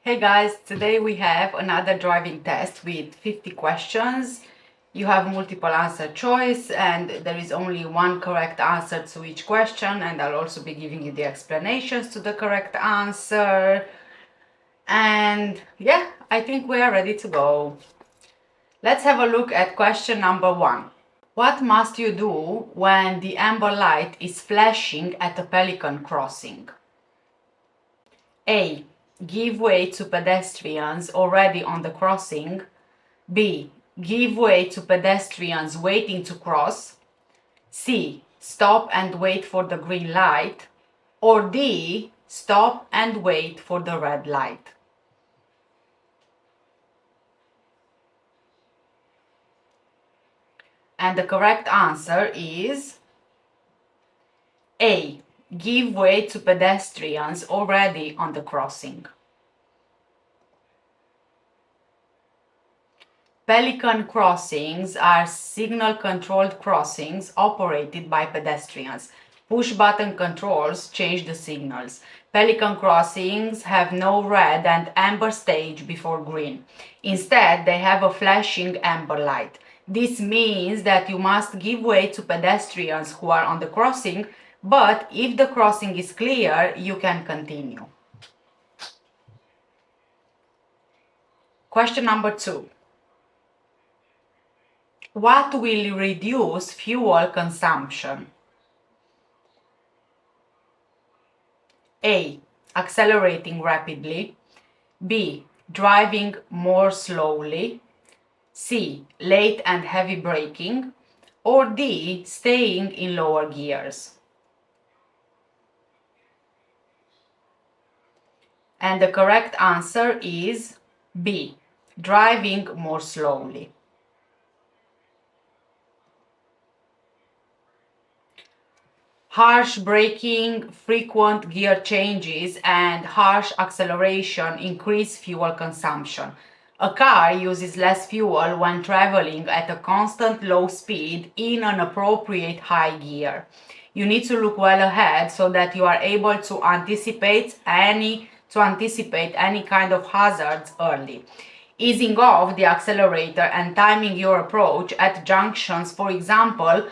Hey guys, today we have another driving test with 50 questions. You have multiple answer choice and there is only one correct answer to each question, and I'll also be giving you the explanations to the correct answer. And yeah, I think we are ready to go. Let's have a look at question number 1. What must you do when the amber light is flashing at a pelican crossing? A. Give way to pedestrians already on the crossing. B. Give way to pedestrians waiting to cross. C. Stop and wait for the green light. Or D. Stop and wait for the red light. And the correct answer is A. Give way to pedestrians already on the crossing. Pelican crossings are signal-controlled crossings operated by pedestrians. Push-button controls change the signals. Pelican crossings have no red and amber stage before green. Instead, they have a flashing amber light. This means that you must give way to pedestrians who are on the crossing, but if the crossing is clear, you can continue. Question number 2. What will reduce fuel consumption? A. Accelerating rapidly. B. Driving more slowly. C. Late and heavy braking. Or D. Staying in lower gears. And the correct answer is B. Driving more slowly. Harsh braking, frequent gear changes, and harsh acceleration increase fuel consumption. A car uses less fuel when traveling at a constant low speed in an appropriate high gear. You need to look well ahead so that you are able to anticipate any kind of hazards early. Easing off the accelerator and timing your approach at junctions, for example,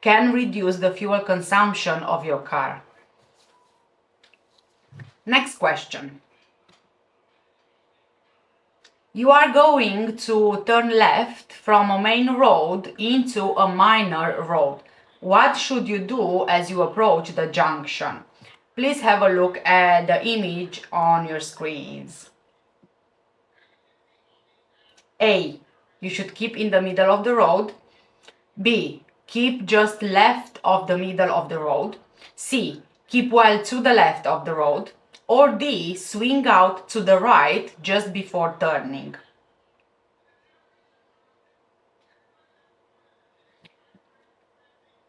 can reduce the fuel consumption of your car. Next question. You are going to turn left from a main road into a minor road. What should you do as you approach the junction? Please have a look at the image on your screens. A. You should keep in the middle of the road. B. Keep just left of the middle of the road. C. Keep well to the left of the road. Or D. Swing out to the right just before turning.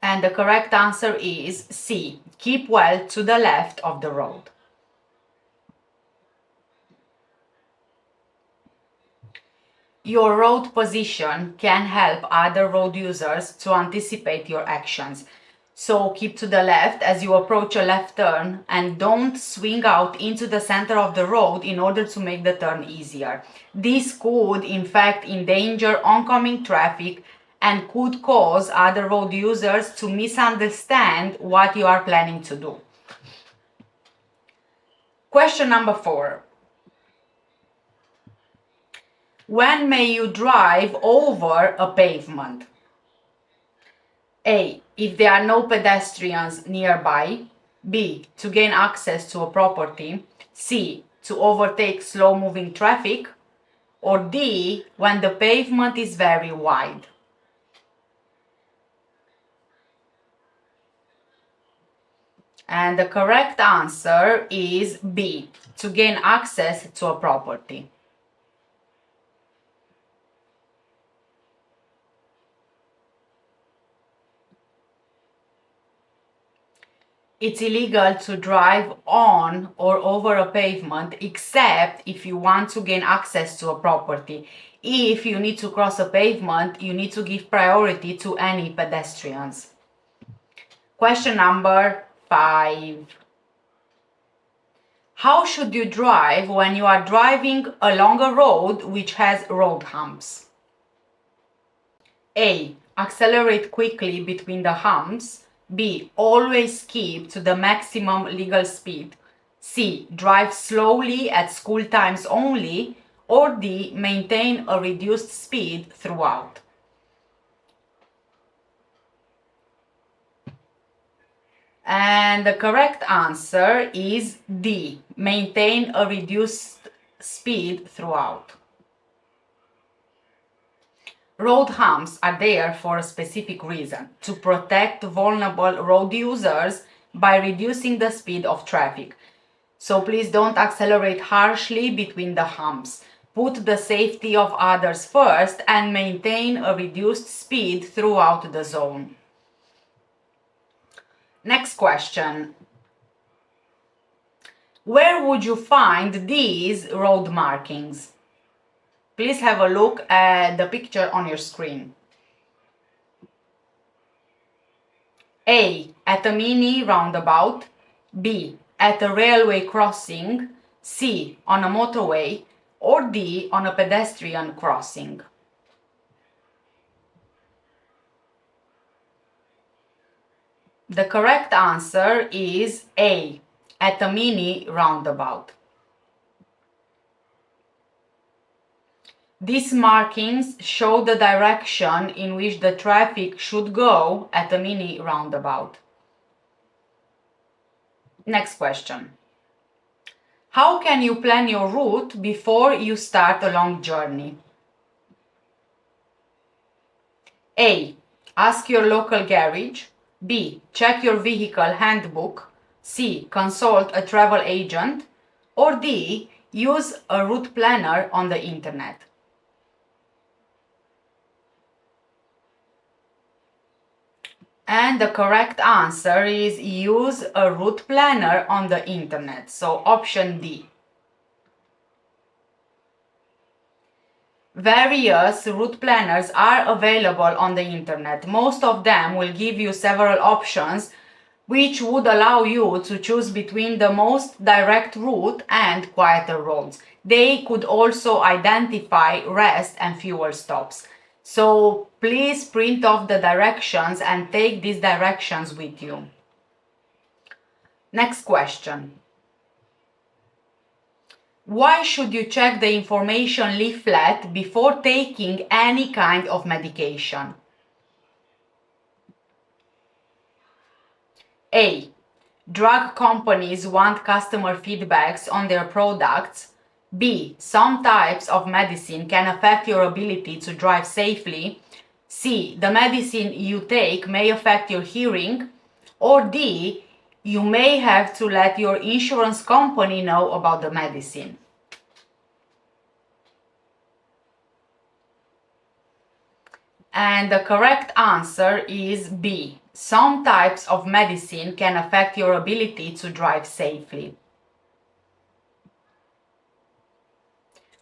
And the correct answer is C. Keep well to the left of the road. Your road position can help other road users to anticipate your actions. So keep to the left as you approach a left turn and don't swing out into the center of the road in order to make the turn easier. This could in fact endanger oncoming traffic and could cause other road users to misunderstand what you are planning to do. Question number 4. When may you drive over a pavement? A. If there are no pedestrians nearby. B. To gain access to a property. C. To overtake slow-moving traffic. Or D. When the pavement is very wide. And the correct answer is B. To gain access to a property. It's illegal to drive on or over a pavement except if you want to gain access to a property. If you need to cross a pavement, you need to give priority to any pedestrians. Question number 5. How should you drive when you are driving along a road which has road humps? A. Accelerate quickly between the humps. B. Always keep to the maximum legal speed. C. Drive slowly at school times only. Or D. Maintain a reduced speed throughout. And the correct answer is D. Maintain a reduced speed throughout. Road humps are there for a specific reason, to protect vulnerable road users by reducing the speed of traffic. So please don't accelerate harshly between the humps. Put the safety of others first and maintain a reduced speed throughout the zone. Next question. Where would you find these road markings? Please have a look at the picture on your screen. A. At a mini roundabout. B. At a railway crossing. C. On a motorway. Or D. On a pedestrian crossing. The correct answer is A. At a mini roundabout. These markings show the direction in which the traffic should go at a mini roundabout. Next question. How can you plan your route before you start a long journey? A. Ask your local garage. B. Check your vehicle handbook. C. Consult a travel agent. Or D. Use a route planner on the internet. And the correct answer is use a route planner on the internet. So option D. Various route planners are available on the internet. Most of them will give you several options which would allow you to choose between the most direct route and quieter roads. They could also identify rest and fuel stops. So please print off the directions and take these directions with you. Next question. Why should you check the information leaflet before taking any kind of medication? A. Drug companies want customer feedbacks on their products. B. Some types of medicine can affect your ability to drive safely. C. The medicine you take may affect your hearing. Or D. You may have to let your insurance company know about the medicine. And the correct answer is B. Some types of medicine can affect your ability to drive safely.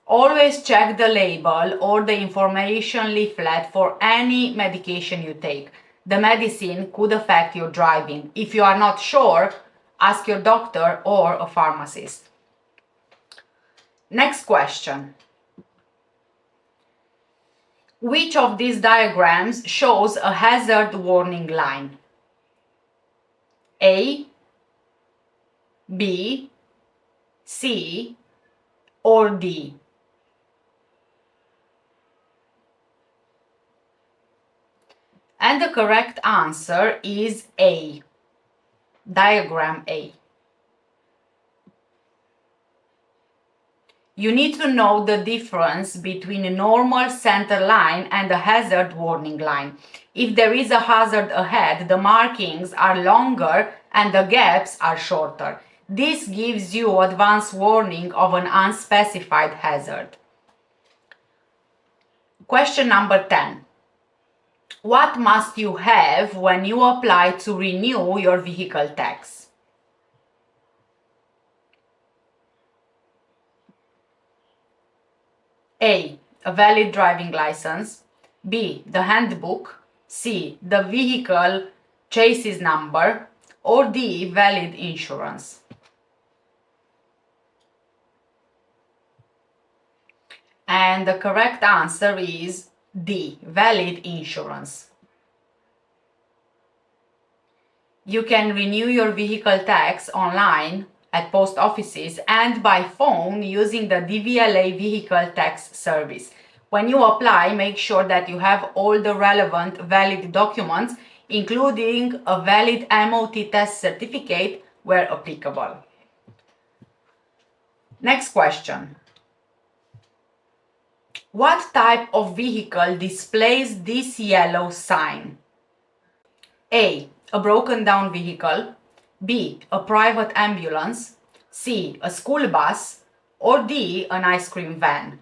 Always check the label or the information leaflet for any medication you take. The medicine could affect your driving. If you are not sure, ask your doctor or a pharmacist. Next question. Which of these diagrams shows a hazard warning line? A, B, C, or D? And the correct answer is A. Diagram A. You need to know the difference between a normal center line and a hazard warning line. If there is a hazard ahead, the markings are longer and the gaps are shorter. This gives you advance warning of an unspecified hazard. Question number 10. What must you have when you apply to renew your vehicle tax? A. A valid driving license. B. The handbook. C. The vehicle chassis number. Or D. Valid insurance. And the correct answer is D, valid insurance. You can renew your vehicle tax online at post offices and by phone using the DVLA Vehicle Tax Service. When you apply, make sure that you have all the relevant valid documents, including a valid MOT test certificate where applicable. Next question. What type of vehicle displays this yellow sign? A. A broken down vehicle. B. A private ambulance. C. A school bus. Or D. An ice cream van.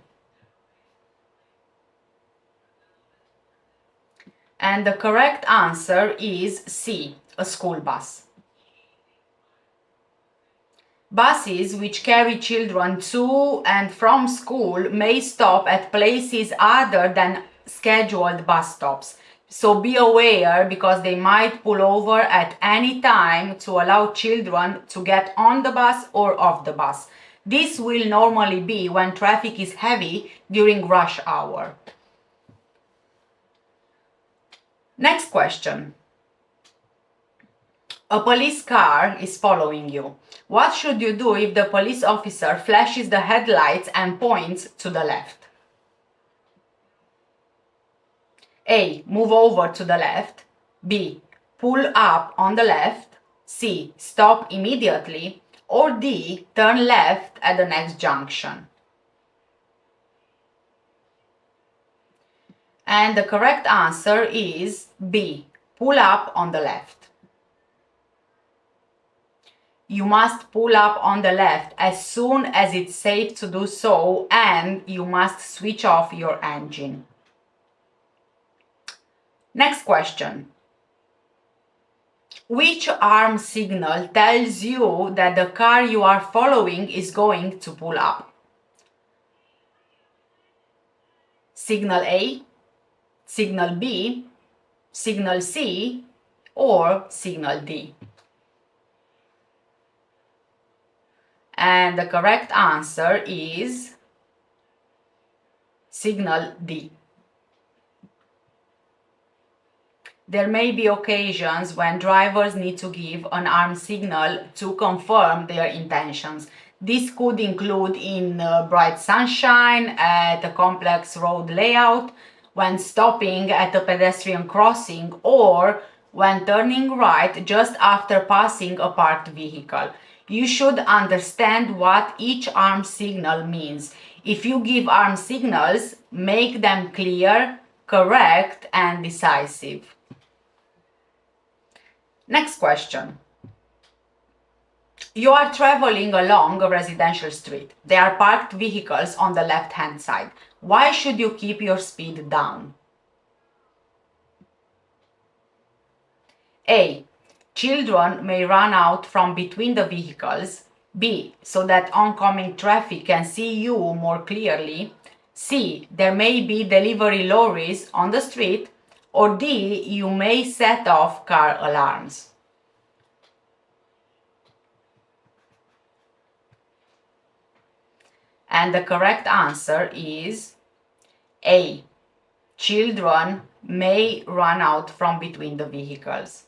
And the correct answer is C. A school bus. Buses which carry children to and from school may stop at places other than scheduled bus stops. So be aware because they might pull over at any time to allow children to get on the bus or off the bus. This will normally be when traffic is heavy during rush hour. Next question. A police car is following you. What should you do if the police officer flashes the headlights and points to the left? A. Move over to the left. B. Pull up on the left. C. Stop immediately. Or D. Turn left at the next junction. And the correct answer is B. Pull up on the left. You must pull up on the left as soon as it's safe to do so, and you must switch off your engine. Next question. Which arm signal tells you that the car you are following is going to pull up? Signal A, signal B, signal C, or signal D? And the correct answer is signal D. There may be occasions when drivers need to give an arm signal to confirm their intentions. This could include in bright sunshine, at a complex road layout, when stopping at a pedestrian crossing, or when turning right just after passing a parked vehicle. You should understand what each arm signal means. If you give arm signals, make them clear, correct, and decisive. Next question. You are traveling along a residential street. There are parked vehicles on the left-hand side. Why should you keep your speed down? A. Children may run out from between the vehicles. B. So that oncoming traffic can see you more clearly. C. There may be delivery lorries on the street. Or D. You may set off car alarms. And the correct answer is A. Children may run out from between the vehicles.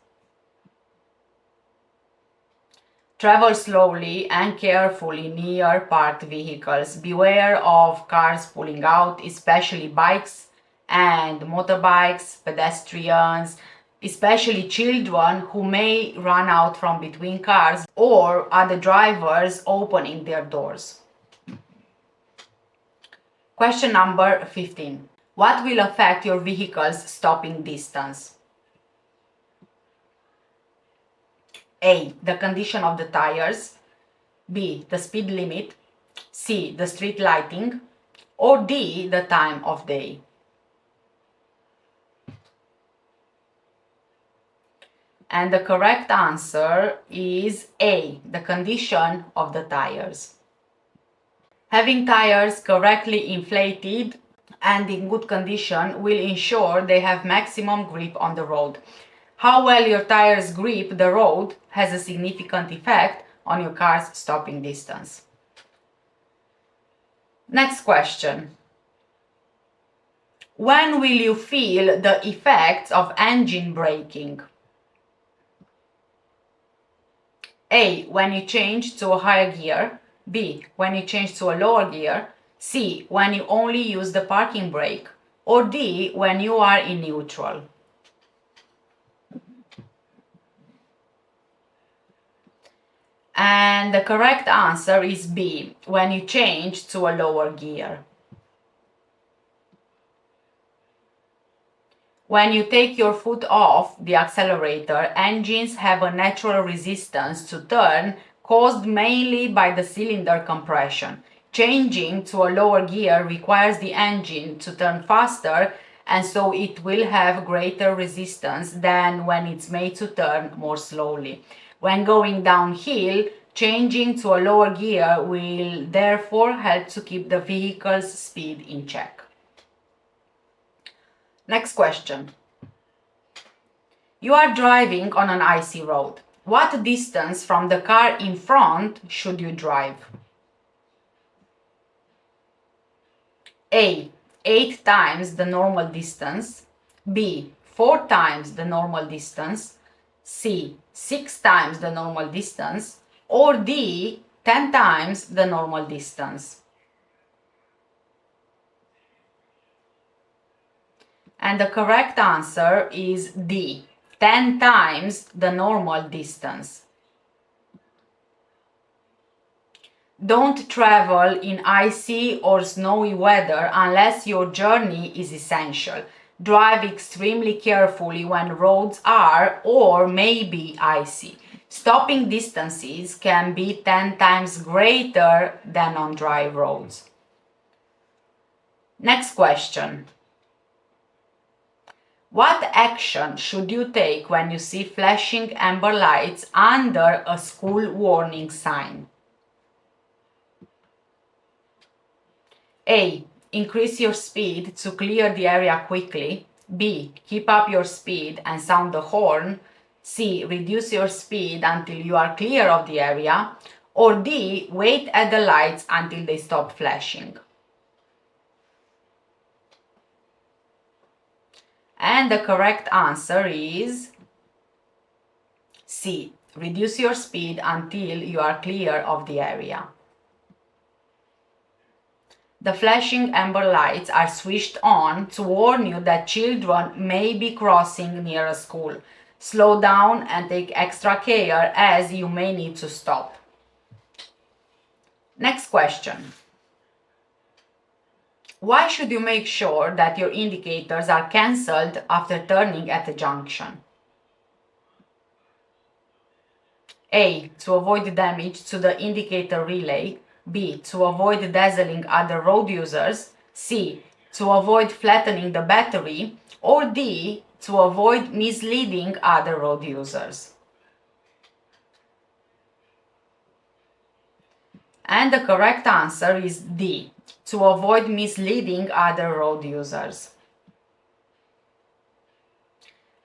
Travel slowly and carefully near parked vehicles. Beware of cars pulling out, especially bikes and motorbikes, pedestrians, especially children who may run out from between cars, or other drivers opening their doors. Question number 15. What will affect your vehicle's stopping distance? A. The condition of the tires. B. The speed limit. C. The street lighting. Or D. The time of day. And the correct answer is A. The condition of the tires. Having tires correctly inflated and in good condition will ensure they have maximum grip on the road. How well your tires grip the road has a significant effect on your car's stopping distance. Next question. When will you feel the effects of engine braking? A. When you change to a higher gear. B. When you change to a lower gear. C. When you only use the parking brake. Or D. When you are in neutral. And the correct answer is B. When you change to a lower gear. When you take your foot off the accelerator, engines have a natural resistance to turn caused mainly by the cylinder compression. Changing to a lower gear requires the engine to turn faster, and so it will have greater resistance than when it's made to turn more slowly. When going downhill, changing to a lower gear will therefore help to keep the vehicle's speed in check. Next question. You are driving on an icy road. What distance from the car in front should you drive? A. 8 times the normal distance. B. 4 times the normal distance. C. 6 times the normal distance. Or D. 10 times the normal distance. And the correct answer is D. 10 times the normal distance. Don't travel in icy or snowy weather unless your journey is essential. Drive extremely carefully when roads are or may be icy. Stopping distances can be 10 times greater than on dry roads. Next question. What action should you take when you see flashing amber lights under a school warning sign? A. Increase your speed to clear the area quickly. B. Keep up your speed and sound the horn. C. Reduce your speed until you are clear of the area. Or D. Wait at the lights until they stop flashing. And the correct answer is C. Reduce your speed until you are clear of the area. The flashing amber lights are switched on to warn you that children may be crossing near a school. Slow down and take extra care as you may need to stop. Next question. Why should you make sure that your indicators are cancelled after turning at a junction? A. To avoid damage to the indicator relay. B. To avoid dazzling other road users. C. To avoid flattening the battery. Or D. To avoid misleading other road users. And the correct answer is D. To avoid misleading other road users.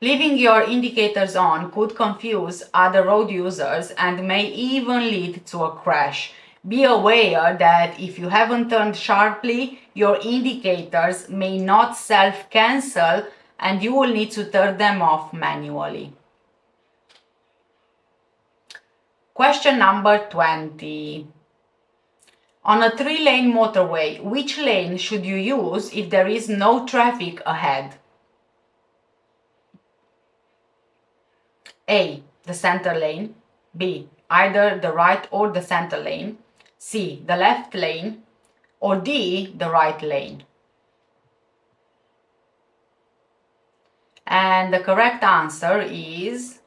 Leaving your indicators on could confuse other road users and may even lead to a crash. Be aware that if you haven't turned sharply, your indicators may not self-cancel and you will need to turn them off manually. Question number 20. On a 3-lane motorway, which lane should you use if there is no traffic ahead? A. The center lane. B. Either the right or the center lane. C. The left lane. Or D. The right lane. And the correct answer is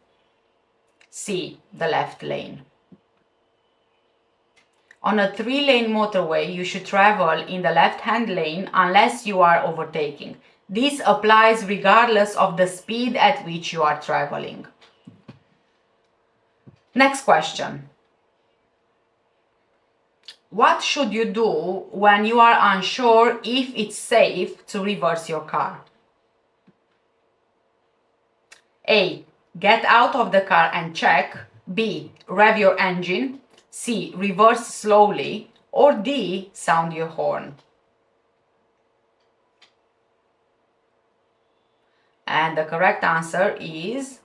C. The left lane. On a 3-lane motorway, you should travel in the left-hand lane unless you are overtaking. This applies regardless of the speed at which you are traveling. Next question. What should you do when you are unsure if it's safe to reverse your car? A. Get out of the car and check. B. Rev your engine. C. Reverse slowly. Or D. Sound your horn. And the correct answer is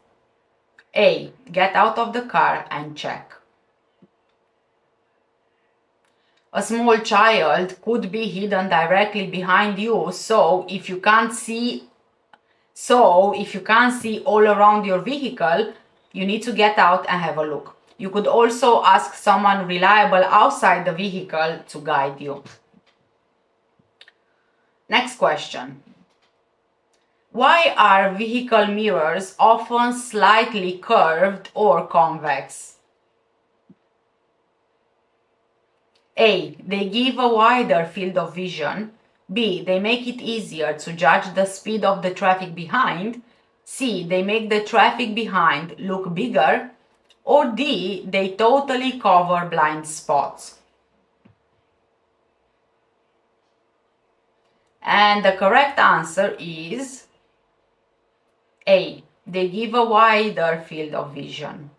A. Get out of the car and check. A small child could be hidden directly behind you, so if you can't see all around your vehicle, you need to get out and have a look. You could also ask someone reliable outside the vehicle to guide you. Next question. Why are vehicle mirrors often slightly curved or convex? A. They give a wider field of vision. B. They make it easier to judge the speed of the traffic behind. C. They make the traffic behind look bigger. Or D. They totally cover blind spots. And the correct answer is A. They give a wider field of vision.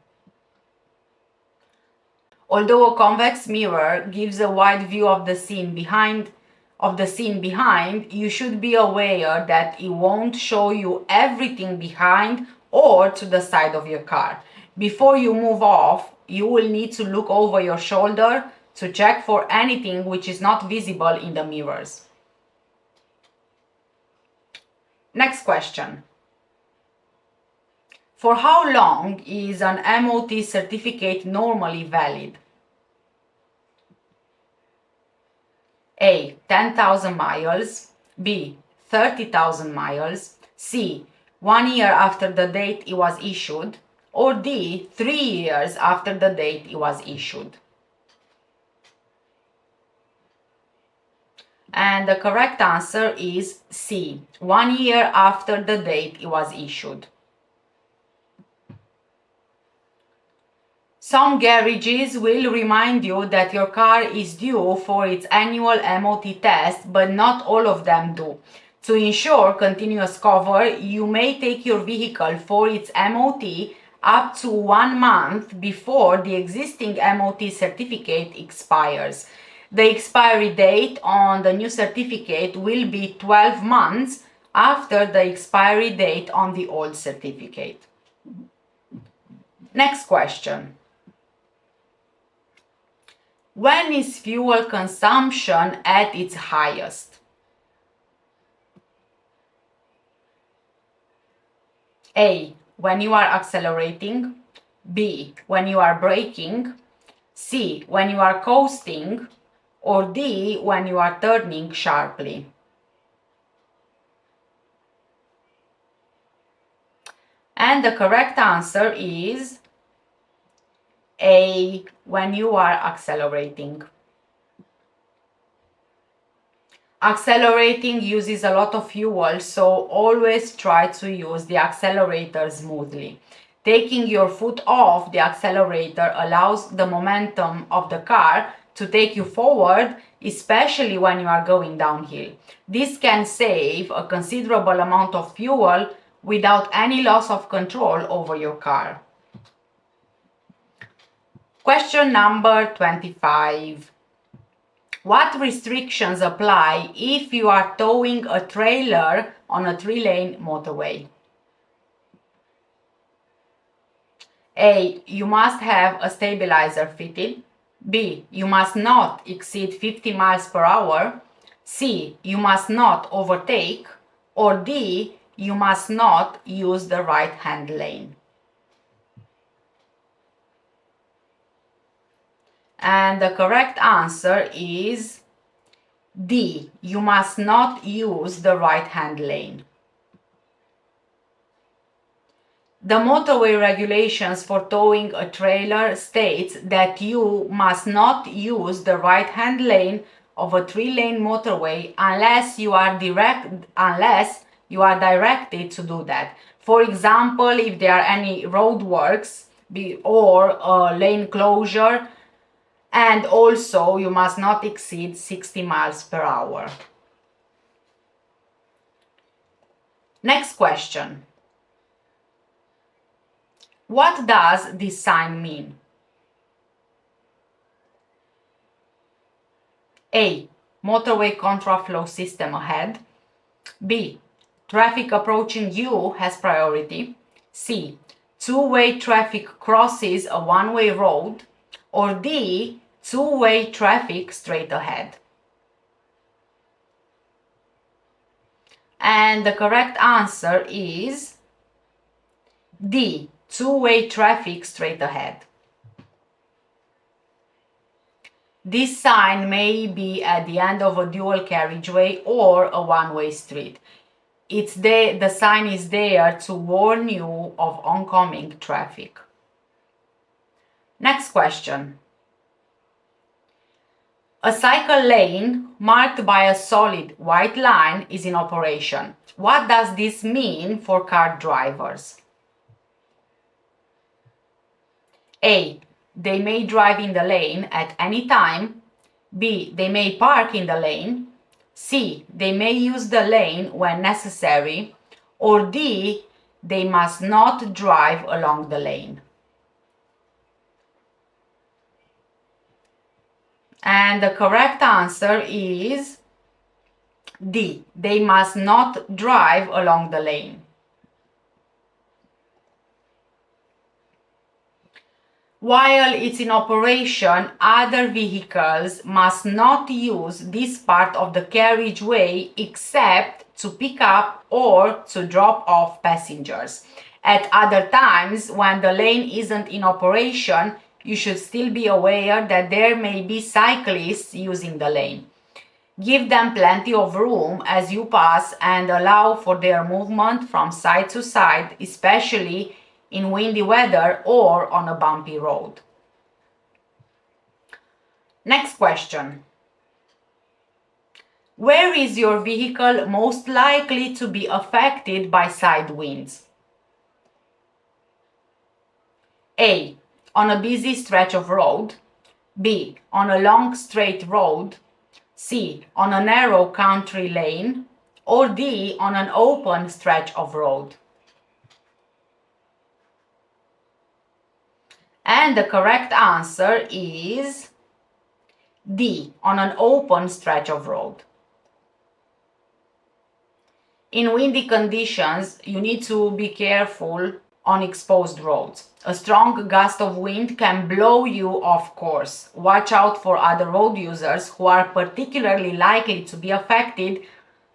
Although a convex mirror gives a wide view of the scene behind, you should be aware that it won't show you everything behind or to the side of your car. Before you move off, you will need to look over your shoulder to check for anything which is not visible in the mirrors. Next question. For how long is an MOT certificate normally valid? A. 10,000 miles. B. 30,000 miles. C. 1 year after the date it was issued. Or D. 3 years after the date it was issued. And the correct answer is C. 1 year after the date it was issued. Some garages will remind you that your car is due for its annual MOT test, but not all of them do. To ensure continuous cover, you may take your vehicle for its MOT up to 1 month before the existing MOT certificate expires. The expiry date on the new certificate will be 12 months after the expiry date on the old certificate. Next question. When is fuel consumption at its highest? A. When you are accelerating. B. When you are braking. C. When you are coasting. Or D. When you are turning sharply. And the correct answer is A. When you are accelerating. Accelerating uses a lot of fuel, so always try to use the accelerator smoothly. Taking your foot off the accelerator allows the momentum of the car to take you forward, especially when you are going downhill. This can save a considerable amount of fuel without any loss of control over your car. Question number 25. What restrictions apply if you are towing a trailer on a 3-lane motorway? A. You must have a stabilizer fitted. B. You must not exceed 50 miles per hour. C. You must not overtake. Or D. You must not use the right-hand lane. And the correct answer is D. You must not use the right-hand lane. The motorway regulations for towing a trailer states that you must not use the right-hand lane of a 3-lane motorway unless you are directed to do that. For example, if there are any roadworks or a lane closure, and also you must not exceed 60 miles per hour. Next question. What does this sign mean? A. Motorway contraflow system ahead. B. Traffic approaching you has priority. C. Two-way traffic crosses a one-way road. Or D. Two-way traffic straight ahead. And the correct answer is D. Two-way traffic straight ahead. This sign may be at the end of a dual carriageway or a one-way street. The sign is there to warn you of oncoming traffic. Next question. A cycle lane marked by a solid white line is in operation. What does this mean for car drivers? A. They may drive in the lane at any time. B. They may park in the lane. C. They may use the lane when necessary. Or D. They must not drive along the lane. And the correct answer is D. They must not drive along the lane. While it's in operation, other vehicles must not use this part of the carriageway except to pick up or to drop off passengers. At other times, when the lane isn't in operation, you should still be aware that there may be cyclists using the lane. Give them plenty of room as you pass and allow for their movement from side to side, especially in windy weather or on a bumpy road. Next question. Where is your vehicle most likely to be affected by side winds? A. On a busy stretch of road. B. On a long straight road. C. On a narrow country lane. Or D. On an open stretch of road. And the correct answer is D. On an open stretch of road. In windy conditions, you need to be careful on exposed roads. A strong gust of wind can blow you off course. Watch out for other road users who are particularly likely to be affected,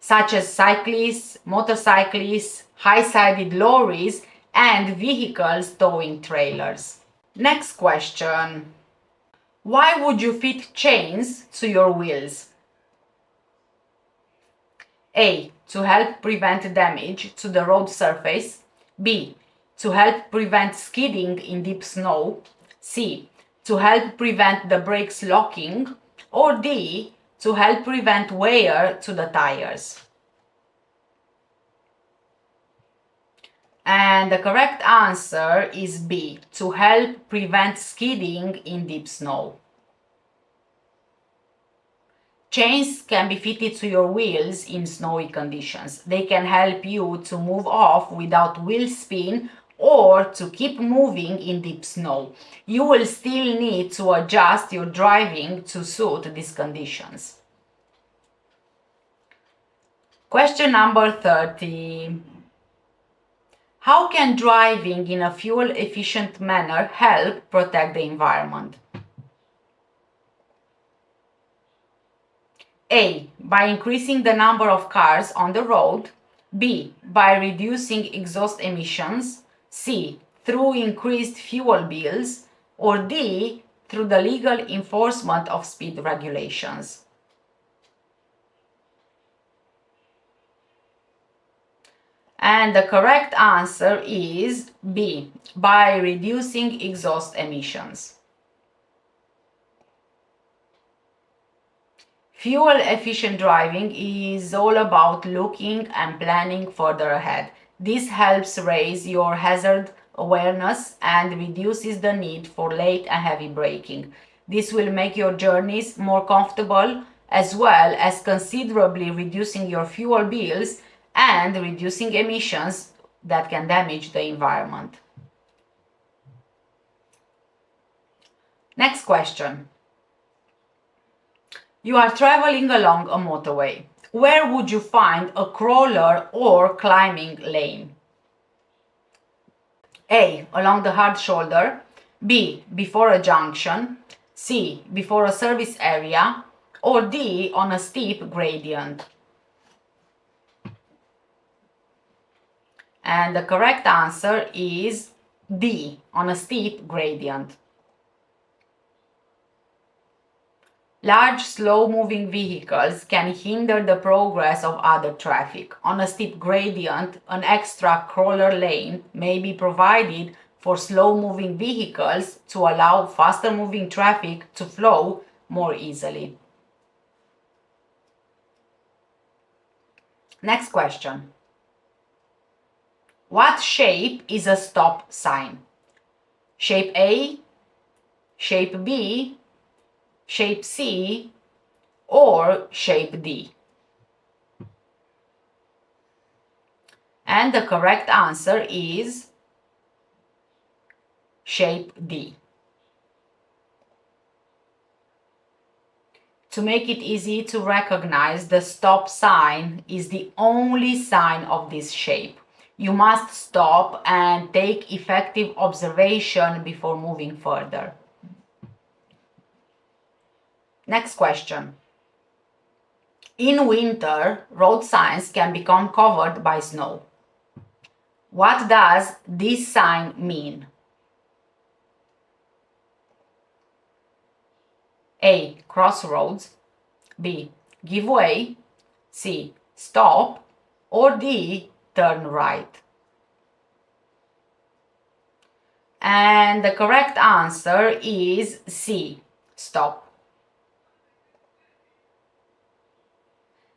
such as cyclists, motorcyclists, high-sided lorries, and vehicles towing trailers. Next question. Why would you fit chains to your wheels? A. To help prevent damage to the road surface. B. To help prevent skidding in deep snow. C. To help prevent the brakes locking. Or D. To help prevent wear to the tires. And the correct answer is B. To help prevent skidding in deep snow. Chains can be fitted to your wheels in snowy conditions. They can help you to move off without wheel spin or to keep moving in deep snow. You will still need to adjust your driving to suit these conditions. Question number 30. How can driving in a fuel-efficient manner help protect the environment? A. By increasing the number of cars on the road. B. By reducing exhaust emissions. C. Through increased fuel bills. Or D. Through the legal enforcement of speed regulations. And the correct answer is B. By reducing exhaust emissions. Fuel-efficient driving is all about looking and planning further ahead. This helps raise your hazard awareness and reduces the need for late and heavy braking. This will make your journeys more comfortable as well as considerably reducing your fuel bills and reducing emissions that can damage the environment. Next question. You are traveling along a motorway. Where would you find a crawler or climbing lane? A. Along the hard shoulder. B. Before a junction. C. Before a service area. Or D. On a steep gradient. And the correct answer is D. On a steep gradient. Large, slow-moving vehicles can hinder the progress of other traffic. On a steep gradient, an extra crawler lane may be provided for slow-moving vehicles to allow faster-moving traffic to flow more easily. Next question. What shape is a stop sign? Shape A, shape B, shape C, or shape D? And the correct answer is shape D. To make it easy to recognize, the stop sign is the only sign of this shape. You must stop and take effective observation before moving further. Next question. In winter, road signs can become covered by snow. What does this sign mean? A. Crossroads. B. Give way. C. Stop. Or D. Turn right. And the correct answer is C. Stop.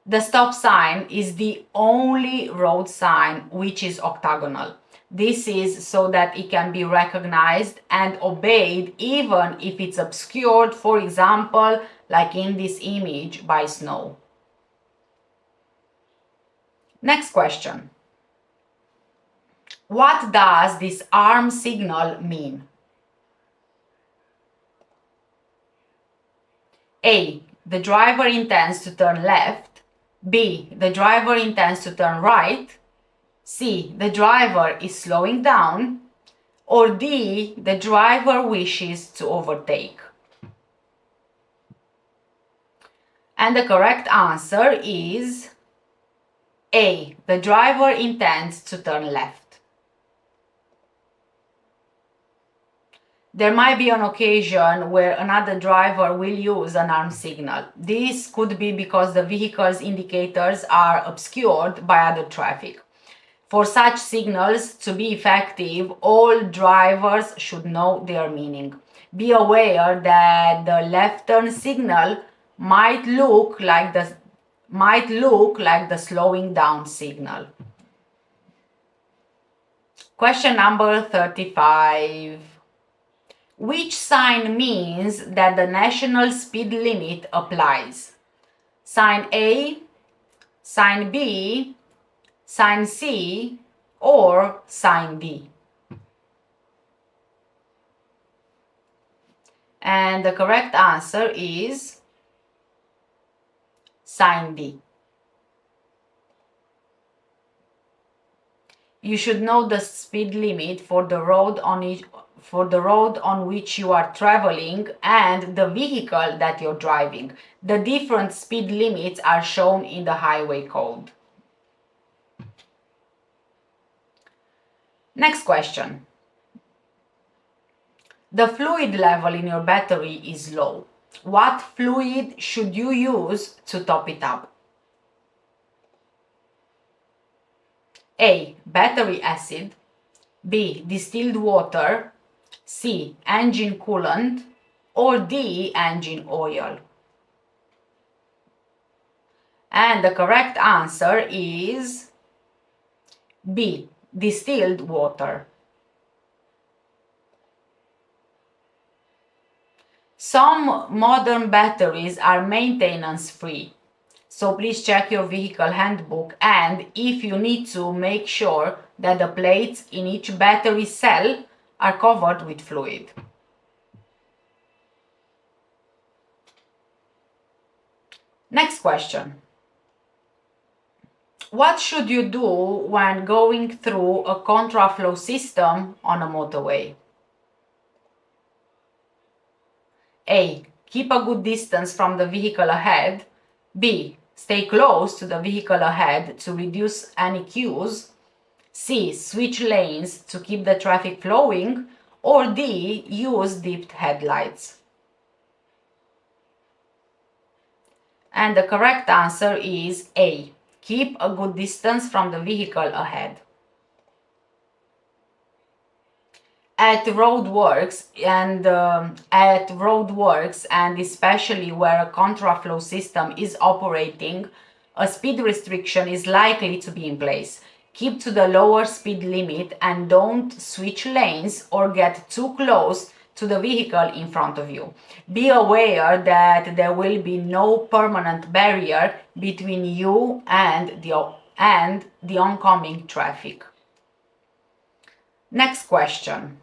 The stop sign is the only road sign which is octagonal. This is so that it can be recognized and obeyed even if it's obscured, for example, like in this image, by snow. Next question. What does this arm signal mean? A. The driver intends to turn left. B. The driver intends to turn right. C. The driver is slowing down. Or D. The driver wishes to overtake. And the correct answer is A. The driver intends to turn left. There might be an occasion where another driver will use an arm signal. This could be because the vehicle's indicators are obscured by other traffic. For such signals to be effective, all drivers should know their meaning. Be aware that the left turn signal might look like the slowing down signal. Question number 35. Which sign means that the national speed limit applies? Sign A, sign B, sign C, or sign D? And the correct answer is sign D. You should know the speed limit for the road on which you are traveling and the vehicle that you're driving. The different speed limits are shown in the highway code. Next question. The fluid level in your battery is low. What fluid should you use to top it up? A. Battery acid. B. Distilled water. C. Engine coolant. Or D. Engine oil. And the correct answer is B. Distilled water. Some modern batteries are maintenance free. So please check your vehicle handbook, and if you need to, make sure that the plates in each battery cell are covered with fluid. Next question. What should you do when going through a contraflow system on a motorway? A. Keep a good distance from the vehicle ahead. B. Stay close to the vehicle ahead to reduce any queues. C. Switch lanes to keep the traffic flowing. Or D. Use dipped headlights. And the correct answer is A. Keep a good distance from the vehicle ahead. At roadworks and especially where a contraflow system is operating, a speed restriction is likely to be in place. Keep to the lower speed limit and don't switch lanes or get too close to the vehicle in front of you. Be aware that there will be no permanent barrier between you and the oncoming traffic. Next question.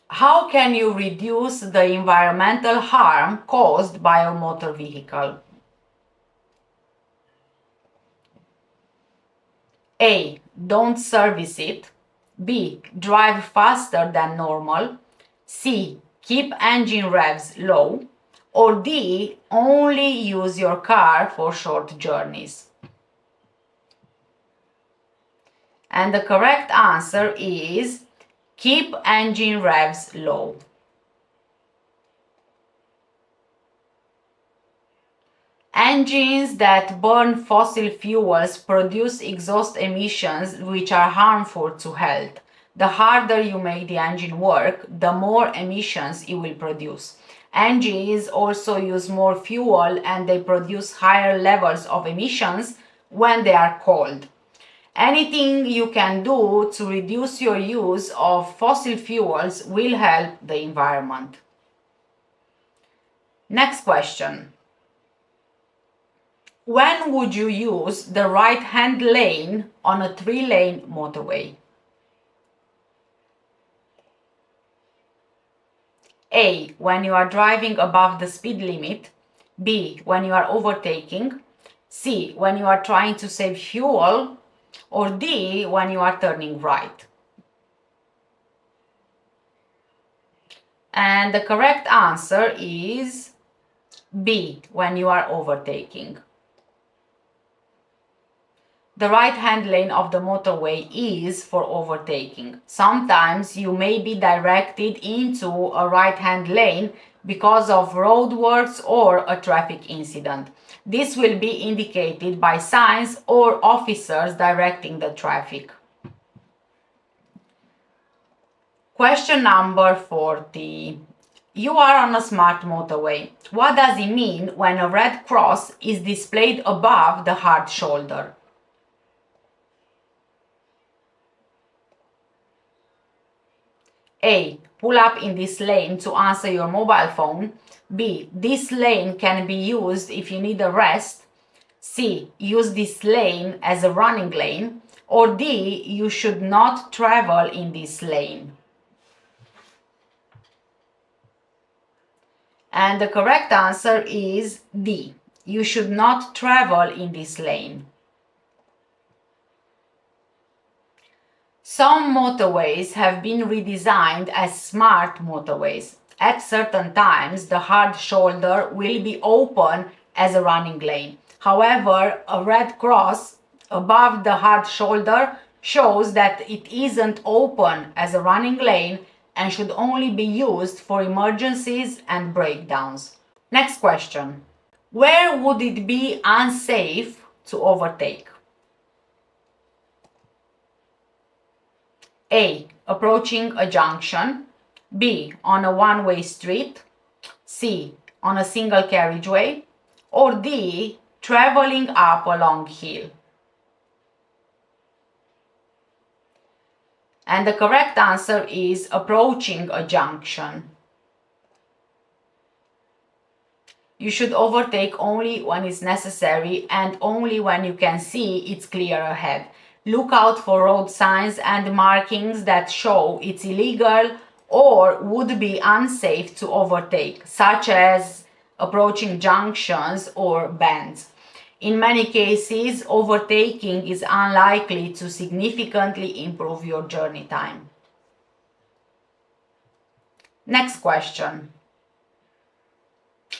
How can you reduce the environmental harm caused by a motor vehicle? A. Don't service it. B. Drive faster than normal. C. Keep engine revs low. Or D. Only use your car for short journeys. And the correct answer is keep engine revs low. Engines that burn fossil fuels produce exhaust emissions which are harmful to health. The harder you make the engine work, the more emissions it will produce. Engines also use more fuel and they produce higher levels of emissions when they are cold. Anything you can do to reduce your use of fossil fuels will help the environment. Next question. When would you use the right-hand lane on a 3-lane motorway? A. When you are driving above the speed limit. B. When you are overtaking. C. When you are trying to save fuel. Or D. When you are turning right. And the correct answer is B. When you are overtaking. The right-hand lane of the motorway is for overtaking. Sometimes you may be directed into a right-hand lane because of roadworks or a traffic incident. This will be indicated by signs or officers directing the traffic. Question number 40. You are on a smart motorway. What does it mean when a red cross is displayed above the hard shoulder? A. Pull up in this lane to answer your mobile phone. B. This lane can be used if you need a rest. C. Use this lane as a running lane. Or D. You should not travel in this lane. And the correct answer is D. You should not travel in this lane. Some motorways have been redesigned as smart motorways. At certain times, the hard shoulder will be open as a running lane. However, a red cross above the hard shoulder shows that it isn't open as a running lane and should only be used for emergencies and breakdowns. Next question. Where would it be unsafe to overtake? A. Approaching a junction. B. On a one-way street. C. On a single carriageway. Or D. Traveling up a long hill. And the correct answer is approaching a junction. You should overtake only when it's necessary and only when you can see it's clear ahead. Look out for road signs and markings that show it's illegal or would be unsafe to overtake, such as approaching junctions or bends. In many cases, overtaking is unlikely to significantly improve your journey time. Next question.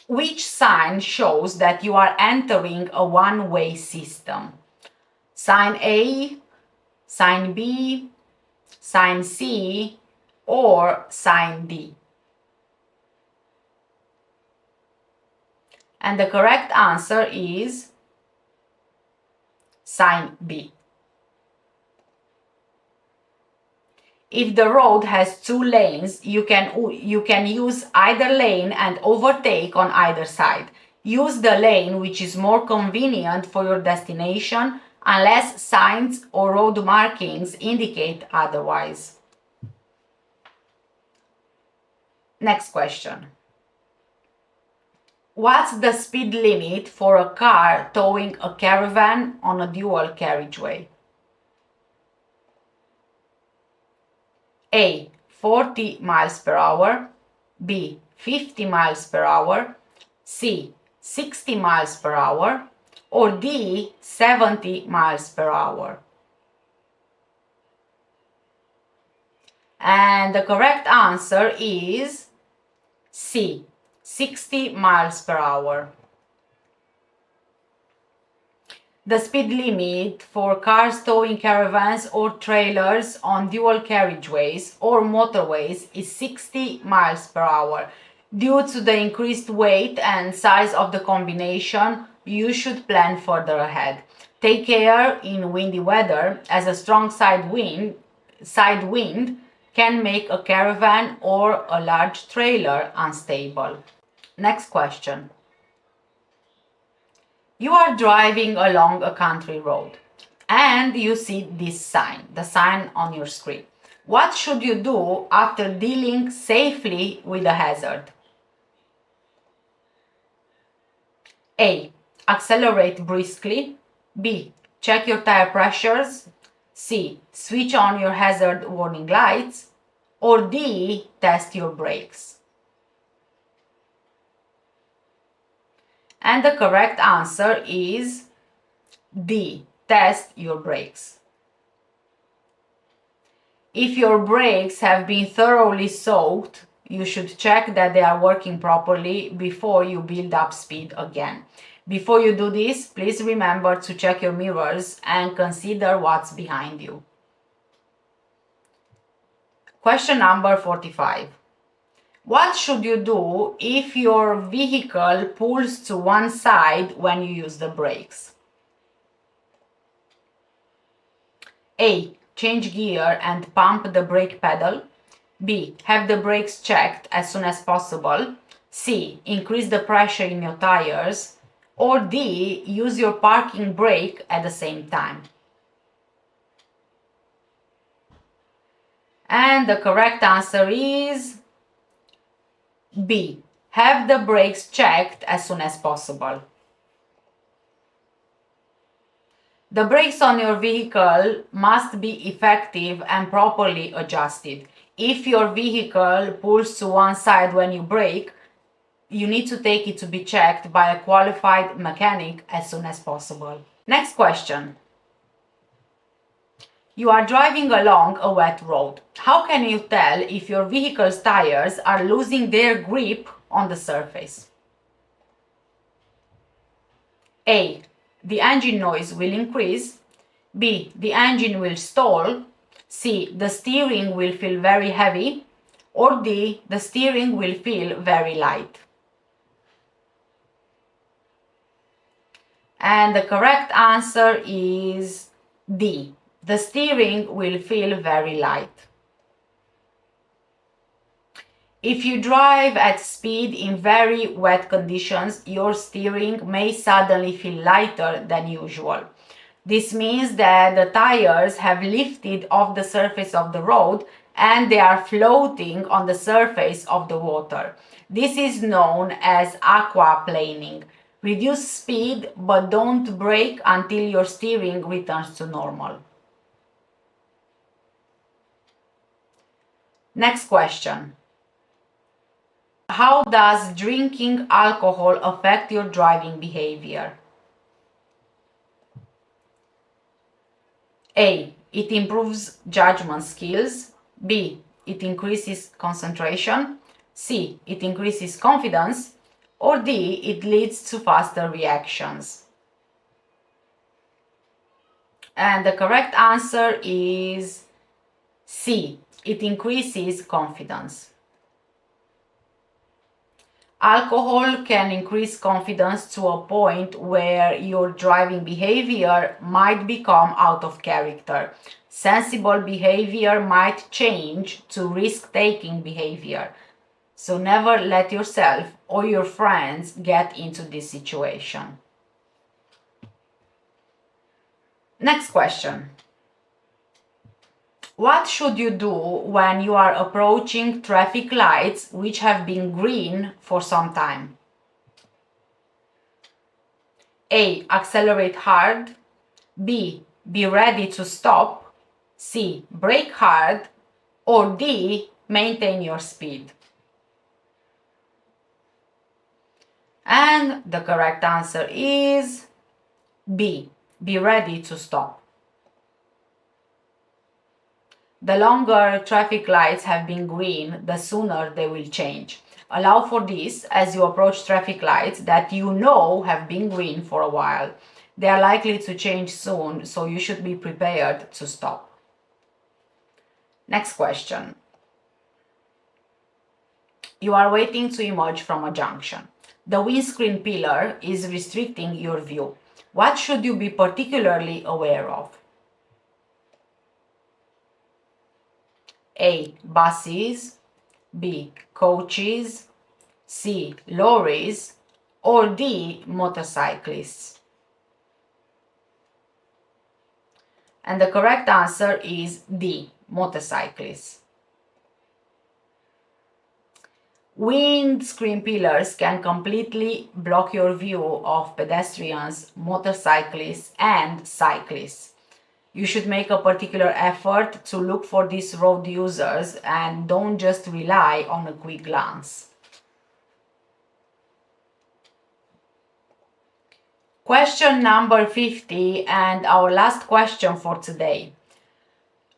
Which sign shows that you are entering a one-way system? Sign A, sign B, sign C, or sign D? And the correct answer is sign B. If the road has two lanes, you can use either lane and overtake on either side. Use the lane which is more convenient for your destination unless signs or road markings indicate otherwise. Next question. What's the speed limit for a car towing a caravan on a dual carriageway? A. 40 miles per hour, B. 50 miles per hour, C. 60 miles per hour, or D. 70 miles per hour. And the correct answer is C. 60 miles per hour. The speed limit for cars towing caravans or trailers on dual carriageways or motorways is 60 miles per hour. Due to the increased weight and size of the combination, you should plan further ahead. Take care in windy weather, as a strong side wind can make a caravan or a large trailer unstable. Next question. You are driving along a country road and you see this sign, the sign on your screen. What should you do after dealing safely with a hazard? A. Accelerate briskly. B. Check your tire pressures. C. Switch on your hazard warning lights. Or D. Test your brakes. And the correct answer is D. Test your brakes. If your brakes have been thoroughly soaked, you should check that they are working properly before you build up speed again. Before you do this, please remember to check your mirrors and consider what's behind you. Question number 45. What should you do if your vehicle pulls to one side when you use the brakes? A. Change gear and pump the brake pedal. B. Have the brakes checked as soon as possible. C. Increase the pressure in your tires. Or D. Use your parking brake at the same time. And the correct answer is B. Have the brakes checked as soon as possible. The brakes on your vehicle must be effective and properly adjusted. If your vehicle pulls to one side when you brake, you need to take it to be checked by a qualified mechanic as soon as possible. Next question. You are driving along a wet road. How can you tell if your vehicle's tires are losing their grip on the surface? A. The engine noise will increase. B. The engine will stall. C. The steering will feel very heavy. Or D. The steering will feel very light. And the correct answer is D. The steering will feel very light. If you drive at speed in very wet conditions, your steering may suddenly feel lighter than usual. This means that the tires have lifted off the surface of the road and they are floating on the surface of the water. This is known as aquaplaning. Reduce speed but don't brake until your steering returns to normal. Next question. How does drinking alcohol affect your driving behavior? A. It improves judgment skills. B. It increases concentration. C. It increases confidence. Or D. It leads to faster reactions. And the correct answer is C. It increases confidence. Alcohol can increase confidence to a point where your driving behavior might become out of character. Sensible behavior might change to risk-taking behavior. So never let yourself or your friends get into this situation. Next question. What should you do when you are approaching traffic lights which have been green for some time? A. Accelerate hard. B. Be ready to stop. C. Brake hard. Or D. Maintain your speed. And the correct answer is B. Be ready to stop. The longer traffic lights have been green, the sooner they will change. Allow for this as you approach traffic lights that you know have been green for a while. They are likely to change soon, so you should be prepared to stop. Next question. You are waiting to emerge from a junction. The windscreen pillar is restricting your view. What should you be particularly aware of? A. Buses. B. Coaches. C. Lorries. Or D. Motorcyclists. And the correct answer is D. Motorcyclists. Windscreen pillars can completely block your view of pedestrians, motorcyclists, and cyclists. You should make a particular effort to look for these road users and don't just rely on a quick glance. Question number 50 and our last question for today,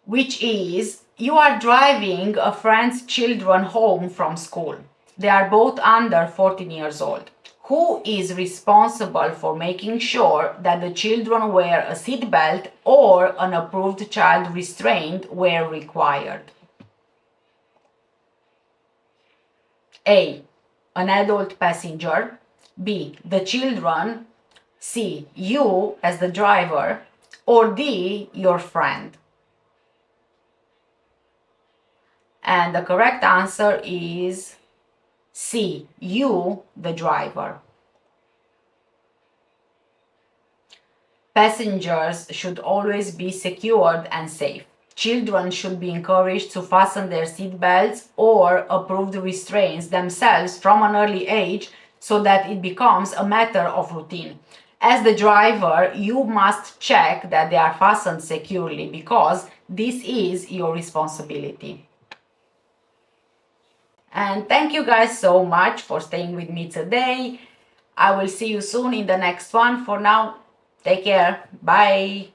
which is, you are driving a friend's children home from school. They are both under 14 years old. Who is responsible for making sure that the children wear a seatbelt or an approved child restraint where required? A. An adult passenger. B. The children. C. You as the driver. Or D. Your friend. And the correct answer is C. You, the driver. Passengers should always be secured and safe. Children should be encouraged to fasten their seatbelts or approved restraints themselves from an early age so that it becomes a matter of routine. As the driver, you must check that they are fastened securely because this is your responsibility. And thank you guys so much for staying with me today. I will see you soon in the next one. For now, take care. Bye.